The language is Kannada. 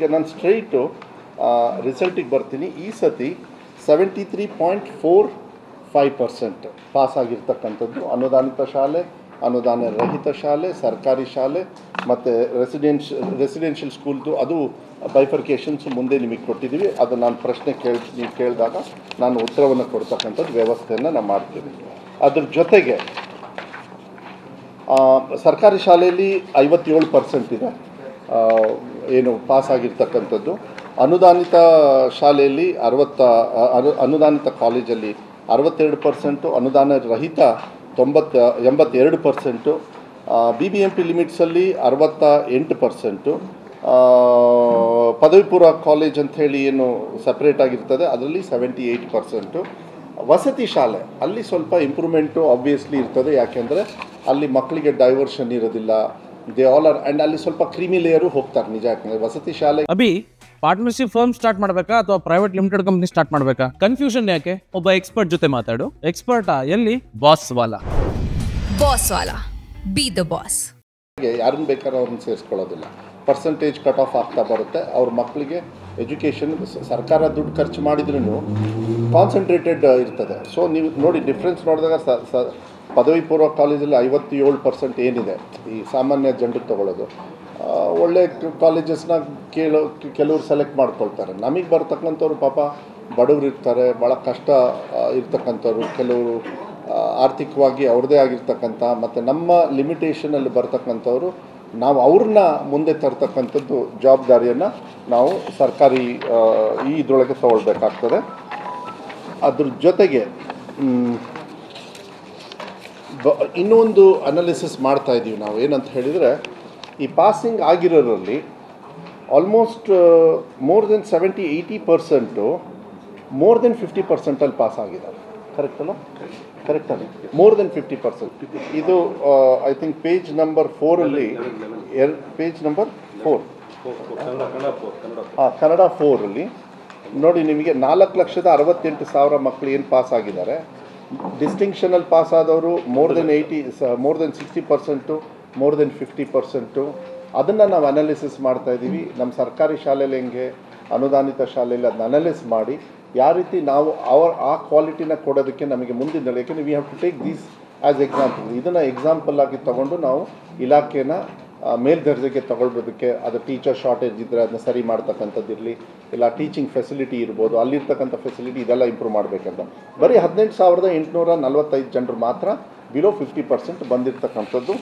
ಈಗ ನಾನು ಸ್ಟ್ರೈಟು ರಿಸಲ್ಟಿಗೆ ಬರ್ತೀನಿ. ಈ ಸತಿ 73.45% ಪಾಸ್ ಆಗಿರ್ತಕ್ಕಂಥದ್ದು ಅನುದಾನಿತ ಶಾಲೆ, ಅನುದಾನ ರಹಿತ ಶಾಲೆ, ಸರ್ಕಾರಿ ಶಾಲೆ ಮತ್ತು ರೆಸಿಡೆನ್ಷಿಯಲ್ ಸ್ಕೂಲ್ದು ಅದು ಬೈಫರ್ಕೇಷನ್ಸ್ ಮುಂದೆ ನಿಮಗೆ ಕೊಟ್ಟಿದ್ದೀವಿ. ಅದು ನಾನು ಪ್ರಶ್ನೆ ನೀವು ಕೇಳಿದಾಗ ನಾನು ಉತ್ತರವನ್ನು ಕೊಡ್ತಕ್ಕಂಥದ್ದು ವ್ಯವಸ್ಥೆಯನ್ನು ನಾನು ಮಾಡ್ತೀನಿ. ಅದ್ರ ಜೊತೆಗೆ ಸರ್ಕಾರಿ ಶಾಲೆಯಲ್ಲಿ 57% ಇದೆ ಏನು ಪಾಸ್ ಆಗಿರ್ತಕ್ಕಂಥದ್ದು. ಅನುದಾನಿತ ಶಾಲೆಯಲ್ಲಿ ಅನುದಾನಿತ ಕಾಲೇಜಲ್ಲಿ 62%, ಅನುದಾನ ರಹಿತ 82%, BBMP ಲಿಮಿಟ್ಸಲ್ಲಿ 68%, ಪದವಿ ಪೂರ್ವ ಕಾಲೇಜ್ ಅಂಥೇಳಿ ಏನು ಸಪ್ರೇಟ್ ಆಗಿರ್ತದೆ ಅದರಲ್ಲಿ 78%. ವಸತಿ ಶಾಲೆ ಅಲ್ಲಿ ಸ್ವಲ್ಪ ಇಂಪ್ರೂವ್ಮೆಂಟು ಆಬ್ವಿಯಸ್ಲಿ ಇರ್ತದೆ, ಯಾಕೆಂದರೆ ಅಲ್ಲಿ ಮಕ್ಕಳಿಗೆ ಡೈವರ್ಷನ್ ಇರೋದಿಲ್ಲ, ದೇ ಆಲ್ ಆರ್, ಆ್ಯಂಡ್ ಅಲ್ಲಿ ಸ್ವಲ್ಪ ಕ್ರೀಮಿ ಲೇಯರು ಹೋಗ್ತಾರೆ ನಿಜ. ಯಾಕಂದರೆ ವಸತಿ ಶಾಲೆ ಪಾರ್ಟ್ನರ್ಶಿಪ್ ಫರ್ಮ್ ಸ್ಟಾರ್ಟ್ ಮಾಡಬೇಕಾ ಅಥವಾ ಪ್ರೈವೇಟ್ ಲಿಮಿಟೆಡ್ ಕಂಪನಿ ಸ್ಟಾರ್ಟ್ ಮಾಡಬೇಕಾ? ಕನ್ಫ್ಯೂಷನ್ ಯಾಕೆ? ಒಬ್ಬ ಎಕ್ಸ್ಪರ್ಟ್ ಜೊತೆ ಮಾತಾಡು. ಎಕ್ಸ್ಪರ್ಟಾ? ಎಲ್ಲಿ? Boss Vala. B the boss. ಯಾರನ್ನು ಬೇಕಾದ್ರೆ ಅವ್ರನ್ನ ಸೇರಿಸ್ಕೊಳ್ಳೋದಿಲ್ಲ. ಪರ್ಸೆಂಟೇಜ್ ಕಟ್ ಆಫ್ ಆಗ್ತಾ ಬರುತ್ತೆ. ಅವ್ರ ಮಕ್ಕಳಿಗೆ ಎಜುಕೇಷನ್ ಸರ್ಕಾರ ದುಡ್ಡು ಖರ್ಚು ಮಾಡಿದ್ರೂ ಕಾನ್ಸಂಟ್ರೇಟೆಡ್ ಇರ್ತದೆ. ಸೊ ನೀವು ನೋಡಿ ಡಿಫ್ರೆನ್ಸ್ ನೋಡಿದಾಗ ಪದವಿ ಪೂರ್ವ ಕಾಲೇಜಲ್ಲಿ 57% ಏನಿದೆ ಈ ಸಾಮಾನ್ಯ ಜನರಿಗೆ ತಗೊಳ್ಳೋದು. ಒಳ್ಳೆ ಕಾಲೇಜಸ್ನ ಕೆಲವರು ಸೆಲೆಕ್ಟ್ ಮಾಡ್ಕೊಳ್ತಾರೆ. ನಮಗೆ ಬರ್ತಕ್ಕಂಥವ್ರು ಪಾಪ ಬಡವರು ಇರ್ತಾರೆ, ಭಾಳ ಕಷ್ಟ ಇರ್ತಕ್ಕಂಥವ್ರು, ಕೆಲವರು ಆರ್ಥಿಕವಾಗಿ ಅವ್ರದ್ದೇ ಆಗಿರ್ತಕ್ಕಂಥ ಮತ್ತು ನಮ್ಮ ಲಿಮಿಟೇಷನಲ್ಲಿ ಬರ್ತಕ್ಕಂಥವ್ರು, ನಾವು ಅವ್ರನ್ನ ಮುಂದೆ ತರ್ತಕ್ಕಂಥದ್ದು ಜವಾಬ್ದಾರಿಯನ್ನು ನಾವು ಸರ್ಕಾರಿ ಇದರೊಳಗೆ ತಗೊಳ್ಬೇಕಾಗ್ತದೆ. ಅದ್ರ ಜೊತೆಗೆ ಇನ್ನೊಂದು ಅನಾಲಿಸಿಸ್ ಮಾಡ್ತಾ ಇದ್ದೀವಿ ನಾವು. ಏನಂತ ಹೇಳಿದರೆ, ಈ ಪಾಸಿಂಗ್ ಆಗಿರೋರಲ್ಲಿ almost more than 70-80% more than 50% pass ಆಗಿದ್ದಾರೆ. ಕರೆಕ್ಟಲ್ಲ? ಕರೆಕ್ಟಲ್ಲ? More than 50%. ಇದು ಐ ಥಿಂಕ್ ಪೇಜ್ ನಂಬರ್ 4ಅಲ್ಲಿ, ಪೇಜ್ ನಂಬರ್ 4 ಕನ್ನಡ 4ಅಲ್ಲಿ ನೋಡಿ, ನಿಮಗೆ 4,68,000 ಮಕ್ಕಳು ಏನು ಪಾಸ್ ಆಗಿದ್ದಾರೆ. ಡಿಸ್ಟಿಂಕ್ಷನಲ್ಲಿ ಪಾಸ್ ಆದವರು ಮೋರ್ ದೆನ್ 60%, ಮೋರ್ ದೆನ್ 50%. ಅದನ್ನು ನಾವು ಅನಾಲಿಸಿಸ್ ಮಾಡ್ತಾಯಿದ್ದೀವಿ. ನಮ್ಮ ಸರ್ಕಾರಿ ಶಾಲೆಯಲ್ಲಿ ಹೆಂಗೆ, ಅನುದಾನಿತ ಶಾಲೆಯಲ್ಲಿ ಅದನ್ನ ಅನಾಲಿಸ್ ಮಾಡಿ ಯಾವ ರೀತಿ ನಾವು ಆ ಕ್ವಾಲಿಟಿನ ಕೊಡೋದಕ್ಕೆ ನಮಗೆ ಮುಂದಿನ, ಯಾಕೆಂದರೆ we have to take these as example. ಇದನ್ನು ಎಕ್ಸಾಂಪಲ್ ಆಗಿ ತೊಗೊಂಡು ನಾವು ಇಲಾಖೆನ ಮೇಲ್ದರ್ಜೆಗೆ ತಗೊಳ್ಳೋದಕ್ಕೆ, ಅದು ಟೀಚರ್ ಶಾರ್ಟೇಜ್ ಇದ್ದರೆ ಅದನ್ನ ಸರಿ ಮಾಡ್ತಕ್ಕಂಥದ್ದಿರಲಿ, ಇಲ್ಲ ಟೀಚಿಂಗ್ ಫೆಸಿಲಿಟಿ ಇರ್ಬೋದು, ಅಲ್ಲಿರ್ತಕ್ಕಂಥ ಫೆಸಿಲಿಟಿ ಇದೆಲ್ಲ ಇಂಪ್ರೂವ್ ಮಾಡಬೇಕಂತ. ಬರೀ 18,845 ಜನರು ಮಾತ್ರ ಬಿಲೋ 50% ಬಂದಿರತಕ್ಕಂಥದ್ದು.